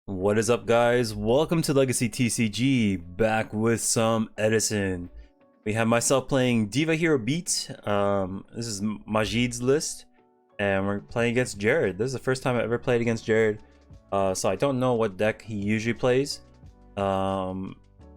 What is up, guys? Welcome to Legacy TCG, back with some Edison. We have myself playing Diva Hero Beat. This is Majid's list, and we're playing against Jared. This is the first time I ever played against Jared, so I don't know what deck he usually plays. I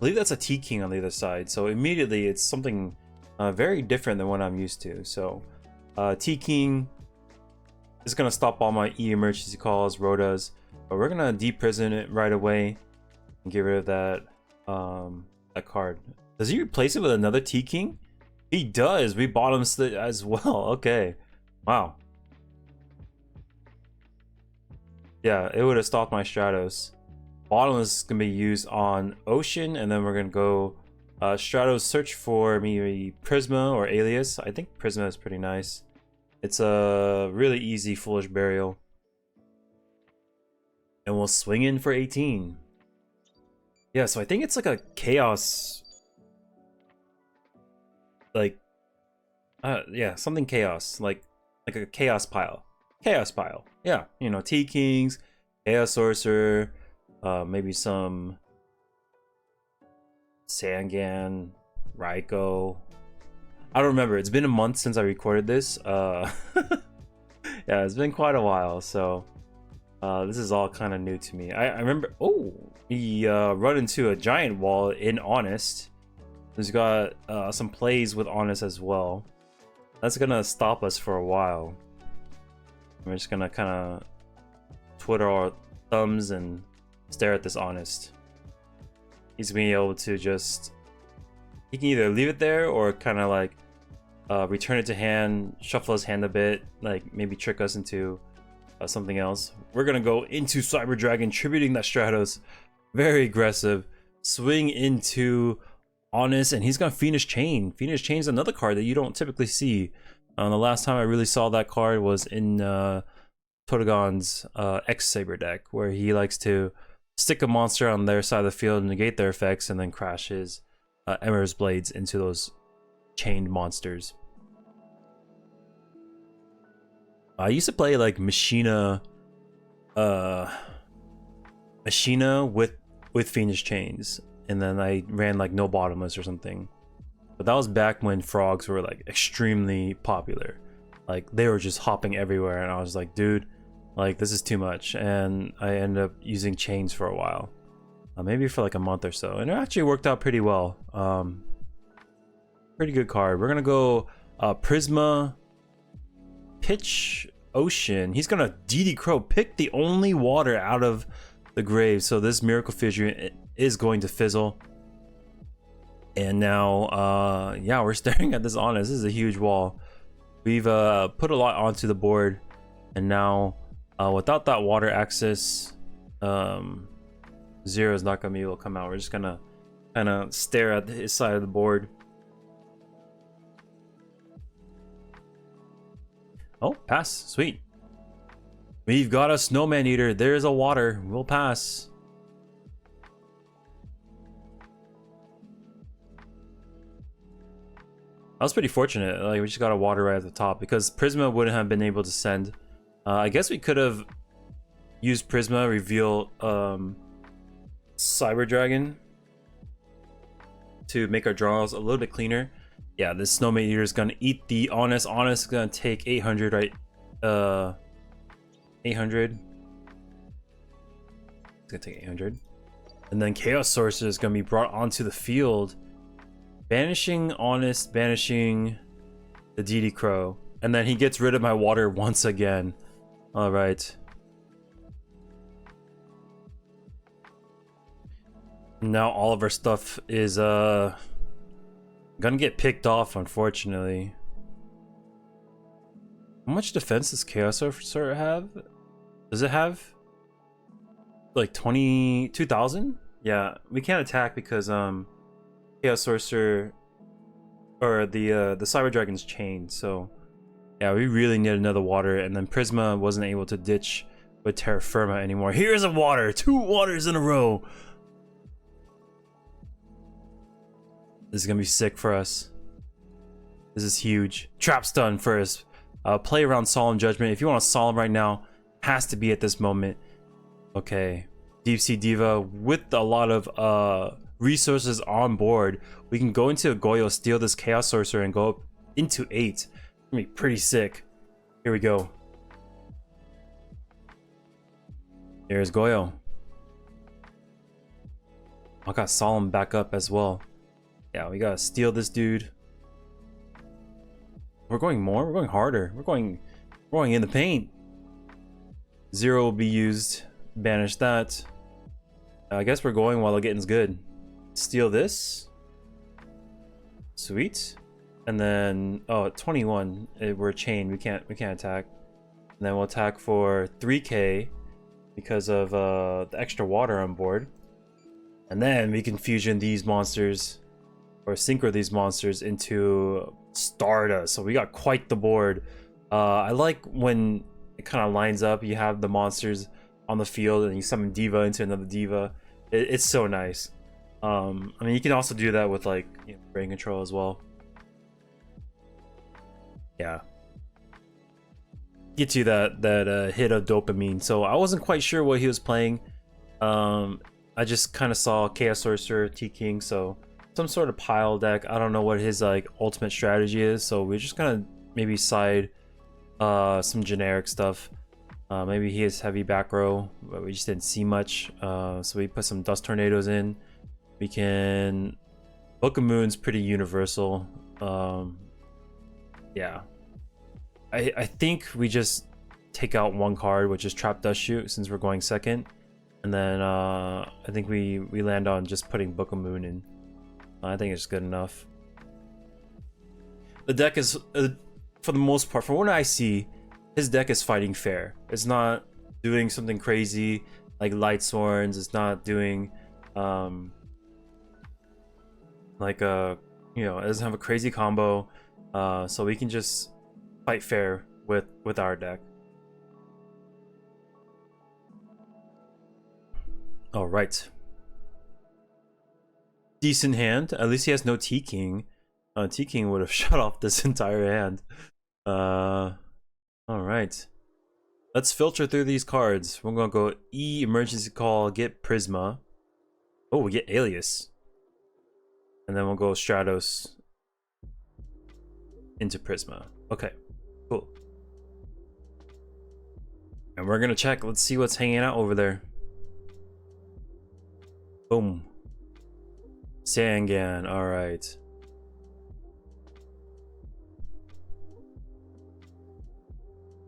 believe that's a T-King on the other side, so immediately it's something very different than what I'm used to. So T-King is going to stop all my E-emergency calls, Rotas. But we're gonna deprison it right away and get rid of that that card. Does he replace it with another T-King? He does. We bought him as well. Okay. Wow. Yeah, it would have stopped my Stratos. Bottom is gonna be used on Ocean, and then we're gonna go Stratos search for maybe Prisma or Alias. I think Prisma is pretty nice. It's a really easy Foolish Burial. And we'll swing in for 18. Yeah, so I think it's like a chaos. Like, yeah, something chaos. Like a chaos pile. Chaos pile. Yeah, you know, T-Kings, Chaos Sorcerer, maybe some Sangan, Raiko. I don't remember. It's been a month since I recorded this. Yeah, it's been quite a while, so. This is all kind of new to me. I remember, we run into a giant wall in Honest. He's got some plays with Honest as well. That's gonna stop us for a while. We're just gonna kind of twiddle our thumbs and stare at this Honest. He's gonna be able to just, he can either leave it there or kind of like return it to hand, shuffle his hand a bit, like maybe trick us into something else. We're gonna go into Cyber Dragon, tributing that Stratos. Very aggressive. Swing into Honest, and he's got Fiendish Chain. Fiendish Chain is another card that you don't typically see. The last time I really saw that card was in Totogon's X Saber deck, where he likes to stick a monster on their side of the field, negate their effects, and then crash his Emmer's Blades into those chained monsters. I used to play like Machina with Fiendish Chains, and then I ran like No Bottomless or something. But that was back when frogs were like extremely popular. Like they were just hopping everywhere, and I was like, dude, like this is too much. And I ended up using Chains for a while, maybe for like a month or so, and it actually worked out pretty well. Pretty good card. We're gonna go Prisma. Pitch Ocean. He's gonna DD Crow, pick the only water out of the grave, so this Miracle Fissure is going to fizzle. And now yeah, we're staring at this Honest. This is a huge wall. We've put a lot onto the board, and now without that water access, Zero is not gonna be able to come out. We're just gonna kind of stare at his side of the board. Oh, pass. Sweet. We've got a Snowman Eater. There's a water. We'll pass. I was pretty fortunate. Like, we just got a water right at the top because Prisma wouldn't have been able to send. I guess we could have used Prisma, reveal Cyber Dragon to make our draws a little bit cleaner. Yeah, this Snowman Eater is gonna eat the Honest. Honest is gonna take 800, right? 800. It's gonna take 800. And then Chaos Sorcerer is gonna be brought onto the field, banishing Honest, banishing the DD Crow, and then he gets rid of my water once again. All right. Now all of our stuff is gonna get picked off, unfortunately. How much defense does Chaos Sorcerer have? Does it have like 22,000? Yeah, we can't attack because Chaos Sorcerer or the Cyber Dragon's chained. So yeah, we really need another water, and then Prisma wasn't able to ditch with Terra Firma anymore. Here's a water, 2 waters in a row. This is gonna be sick for us. This is huge. Trap stun first. Play around Solemn Judgment. If you want a Solemn right now, has to be at this moment. Okay. Deep Sea Diva with a lot of resources on board. We can go into Yugioh, steal this Chaos Sorcerer, and go up into 8. It's gonna be pretty sick. Here we go. There's Yugioh. I got Solemn back up as well. Yeah, we gotta steal this dude. We're going more. We're going harder. We're going in the paint. 0 will be used. Banish that. I guess we're going while the getting's good. Steal this. Sweet. And then at 21, we're chained. We can't attack. And then we'll attack for 3k because of the extra water on board. And then we can fusion these monsters or synchro these monsters into Stardust. So we got quite the board. I like when it kind of lines up. You have the monsters on the field and you summon Diva into another Diva. It's so nice. I mean, you can also do that with like brain control as well. Yeah. Get you that hit of dopamine. So I wasn't quite sure what he was playing. I just kind of saw Chaos Sorcerer, T-King, so some sort of pile deck. I don't know what his like ultimate strategy is, so we're just gonna maybe side some generic stuff. Maybe he has heavy back row, but we just didn't see much. So we put some Dust Tornadoes in. We can... Book of Moon's pretty universal. Yeah. I think we just take out one card, which is Trap Dust Shoot, since we're going second. And then I think we land on just putting Book of Moon in. I think it's good enough. The deck is, for the most part, from what I see, his deck is fighting fair. It's not doing something crazy like Light Sworns. It's not doing like it doesn't have a crazy combo. So we can just fight fair with our deck. All right. Decent hand. At least he has no T-King. T-King would have shut off this entire hand. All right. Let's filter through these cards. We're gonna go E, emergency call, get Prisma. Oh, we get Alias. And then we'll go Stratos into Prisma. Okay, cool. And we're gonna check. Let's see what's hanging out over there. Boom. Sangan, all right.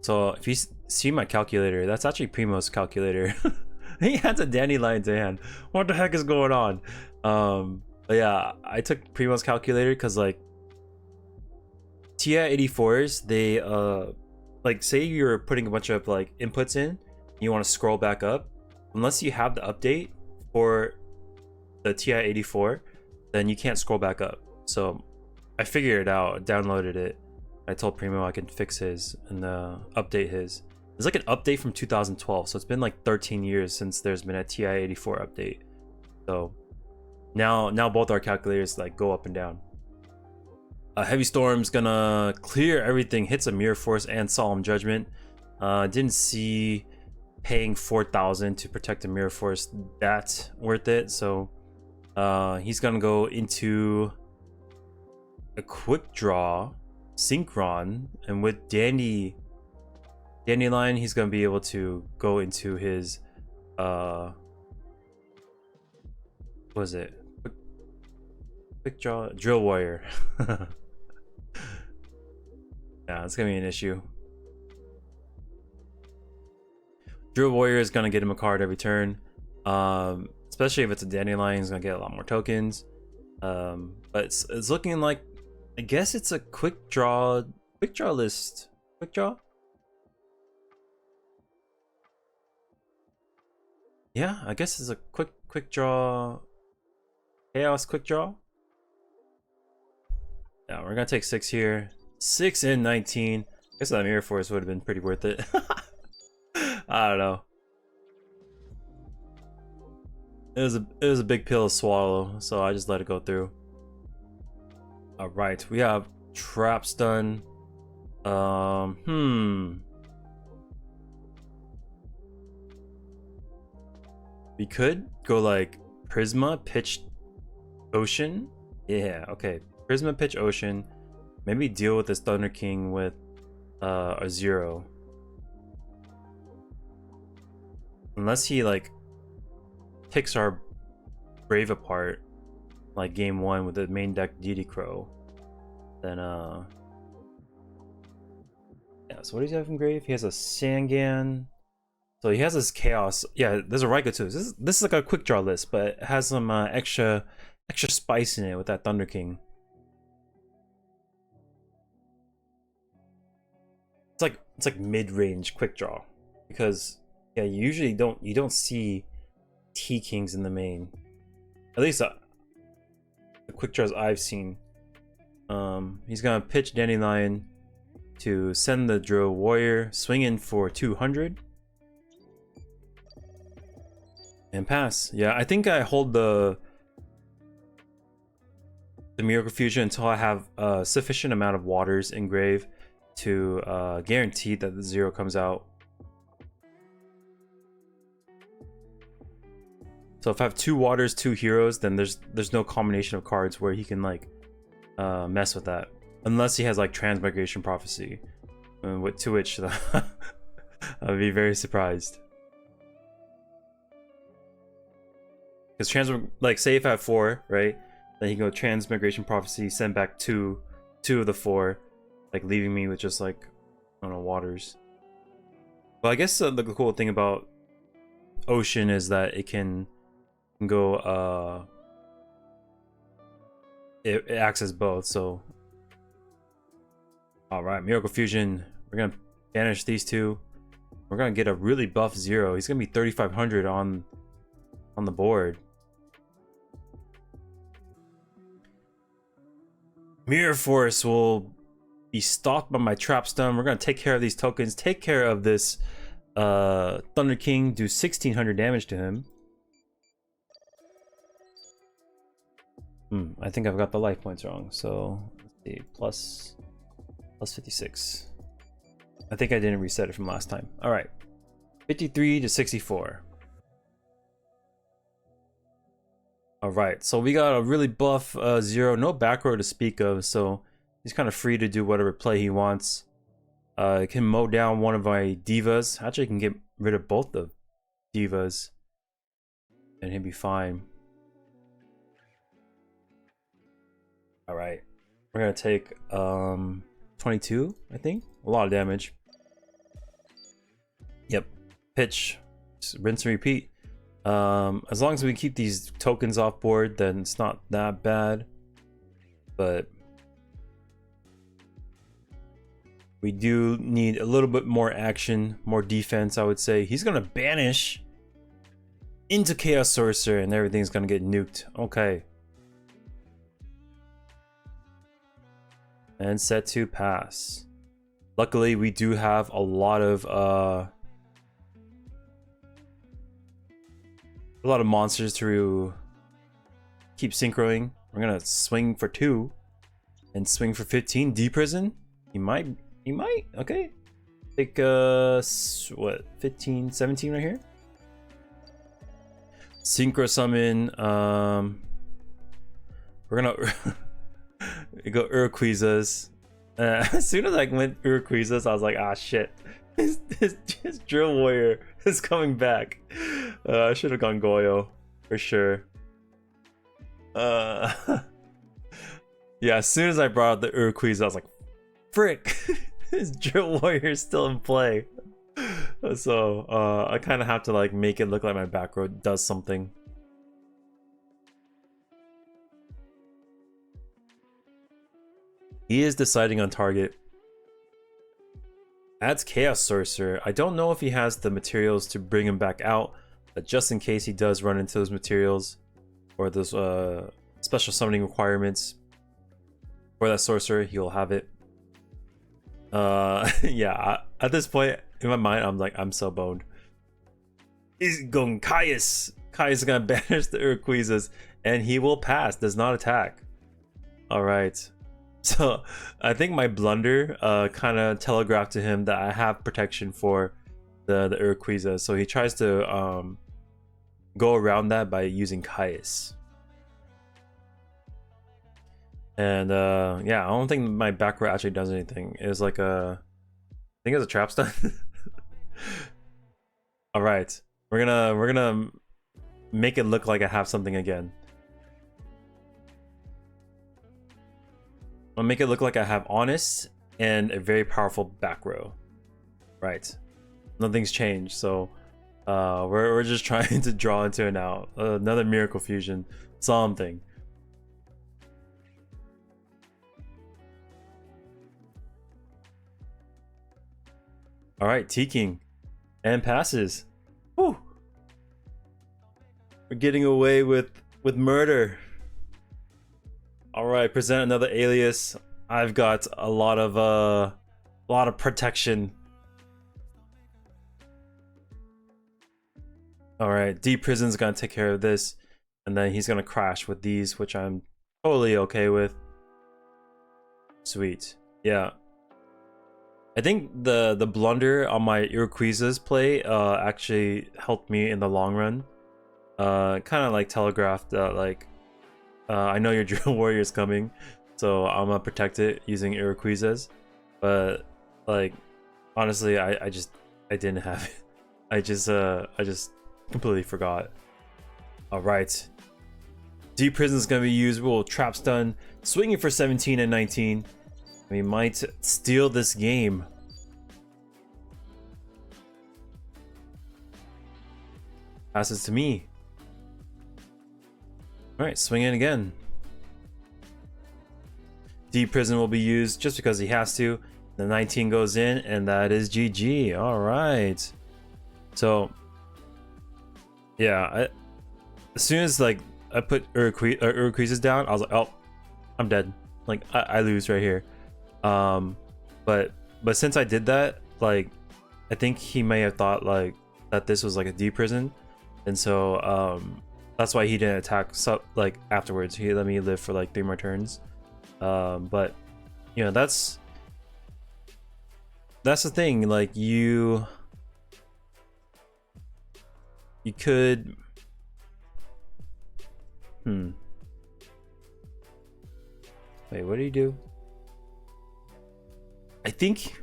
So if you see my calculator, that's actually Primo's calculator. He has a dandelion to hand. What the heck is going on? But yeah, I took Primo's calculator because like TI-84s, they like say you're putting a bunch of like inputs in, you want to scroll back up, unless you have the update for the TI-84, then you can't scroll back up. So I figured it out, downloaded it. I told Primo I can fix his and update his. It's like an update from 2012, so it's been like 13 years since there's been a TI-84 update. So now both our calculators like go up and down. Heavy Storm's gonna clear everything, hits a Mirror Force and Solemn Judgment. Didn't see paying 4,000 to protect a Mirror Force that worth it, so he's gonna go into a Quickdraw Synchron, and with Dandelion, he's gonna be able to go into his what was it? Quickdraw Drill Warrior. Yeah, it's gonna be an issue. Drill Warrior is gonna get him a card every turn, especially if it's a Dandelion. He's gonna get a lot more tokens. But it's looking like, I guess it's a quick draw list. Quick draw? Yeah, I guess it's a quick draw. Chaos quick draw. Yeah, we're gonna take 6 here. 6 and 19. I guess that Mirror Force would have been pretty worth it. I don't know. It was a big pill to swallow, so I just let it go through. All right, we have traps done. We could go like Prisma, Pitch, Ocean. Yeah, okay. Prisma, Pitch, Ocean. Maybe deal with this Thunder King with a 0. Unless he like picks our Brave apart like game 1 with the main deck DD Crow, then yeah, so what does he have in grave? He has a Sangan, so he has this Chaos. Yeah, there's a Raikou too. This is like a quick draw list, but it has some extra spice in it with that Thunder King. It's like mid-range quick draw, because yeah, you usually don't see T Kings in the main, at least the quick draws I've seen. He's gonna pitch Dandelion to send the Drill Warrior, swing in for 200 and pass. Yeah, I think I hold the Miracle Fusion until I have a sufficient amount of waters in grave to guarantee that the 0 comes out. So if I have 2 waters, 2 heroes, then there's no combination of cards where he can like mess with that, unless he has like Transmigration Prophecy, to which I'd be very surprised. Because like say if I have 4, right, then he can go Transmigration Prophecy, send back two of the 4, like leaving me with just like, I don't know, waters. Well, I guess the cool thing about Ocean is that it can go it acts as both. So all right, Miracle Fusion, we're gonna banish these 2. We're gonna get a really buff 0. He's gonna be 3,500 on the board. Mirror Force will be stalked by my Trap Stun. We're gonna take care of these tokens, take care of this Thunder King, do 1,600 damage to him. I think I've got the life points wrong. So let's see, plus 56. I think I didn't reset it from last time. All right, 53 to 64. All right, so we got a really buff 0, no back row to speak of, so he's kind of free to do whatever play he wants. Can mow down one of my Divas. Actually, can get rid of both the Divas, and he'll be fine. All right, we're gonna take 22, I think. A lot of damage. Yep, pitch, just rinse and repeat. As long as we keep these tokens off board, then it's not that bad. But we do need a little bit more action, more defense, I would say. He's gonna banish into Chaos Sorcerer and everything's gonna get nuked. Okay. And set to pass. Luckily, we do have a lot of monsters to keep synchroing. We're gonna swing for 2 and swing for 15. D-Prison? He might. Okay. Take what, 15, 17 right here? Synchro summon. We're gonna go Urquiza's. As soon as I went Urquiza's, I was like, ah shit. His Drill Warrior is coming back. I should have gone Goyo for sure. Yeah, as soon as I brought up the Urquiza, I was like, frick, his Drill Warrior is still in play. So I kind of have to like make it look like my back row does something. He is deciding on target. Adds Chaos Sorcerer. I don't know if he has the materials to bring him back out, but just in case he does run into those materials or those special summoning requirements for that sorcerer, he'll have it. Yeah, at this point in my mind, I'm like, I'm so boned. He's going Caius. Caius is gonna banish the Urquizas and he will pass, does not attack. All right. So I think my blunder kind of telegraphed to him that I have protection for the Urquiza. So he tries to go around that by using Chaos. And yeah, I don't think my back row actually does anything. It was like I think it's a trap stun. All right, we're gonna make it look like I have something again. I'll make it look like I have honest and a very powerful back row. Right, nothing's changed, so we're just trying to draw into it now. Another miracle fusion, something. All right, T-King and passes. Whew. We're getting away with murder. All right, present another alias. I've got a lot of protection. All right, Deep Prison's gonna take care of this, and then he's gonna crash with these, which I'm totally okay with. Sweet, yeah. I think the blunder on my Iroquois's play actually helped me in the long run. Kind of like telegraphed that like I know your Drill Warrior is coming, so I'm gonna protect it using Iroquois's. But like honestly, I didn't have it. I just completely forgot. All right, Deep Prison is gonna be used. We'll trap stun, swinging for 17 and 19. We might steal this game. Passes to me. All right, swing in again. Deep Prison will be used just because he has to. The 19 goes in, and that is GG. All right. So, yeah, as soon as like I put Urquiza's down, I was like, oh, I'm dead. Like I lose right here. But since I did that, like I think he may have thought like that this was like a Deep Prison, and so that's why he didn't attack like afterwards. He let me live for like 3 more turns. But you know, that's the thing, like you could wait, what do you do? I think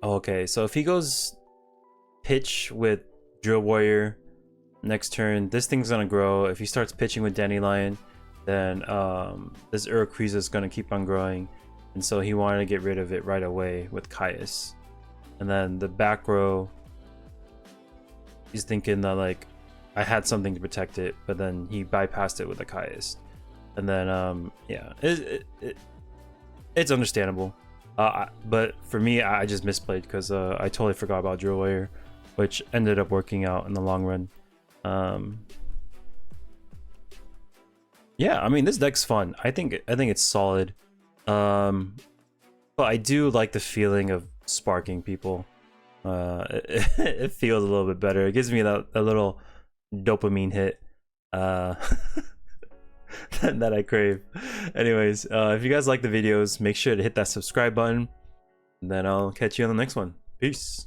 okay, so if he goes pitch with Drill Warrior next turn, this thing's gonna grow. If he starts pitching with Dandelion, then this Urquiza is gonna keep on growing, and so he wanted to get rid of it right away with Chaos. And then the back row, he's thinking that like I had something to protect it, but then he bypassed it with the Chaos. And then yeah, it's understandable. But for me, I just misplayed because I totally forgot about Drill Warrior, which ended up working out in the long run. Yeah, I mean, this deck's fun. I think it's solid. But I do like the feeling of sparking people. It feels a little bit better. It gives me that little dopamine hit that I crave. Anyways, if you guys like the videos, make sure to hit that subscribe button, and then I'll catch you on the next one. Peace.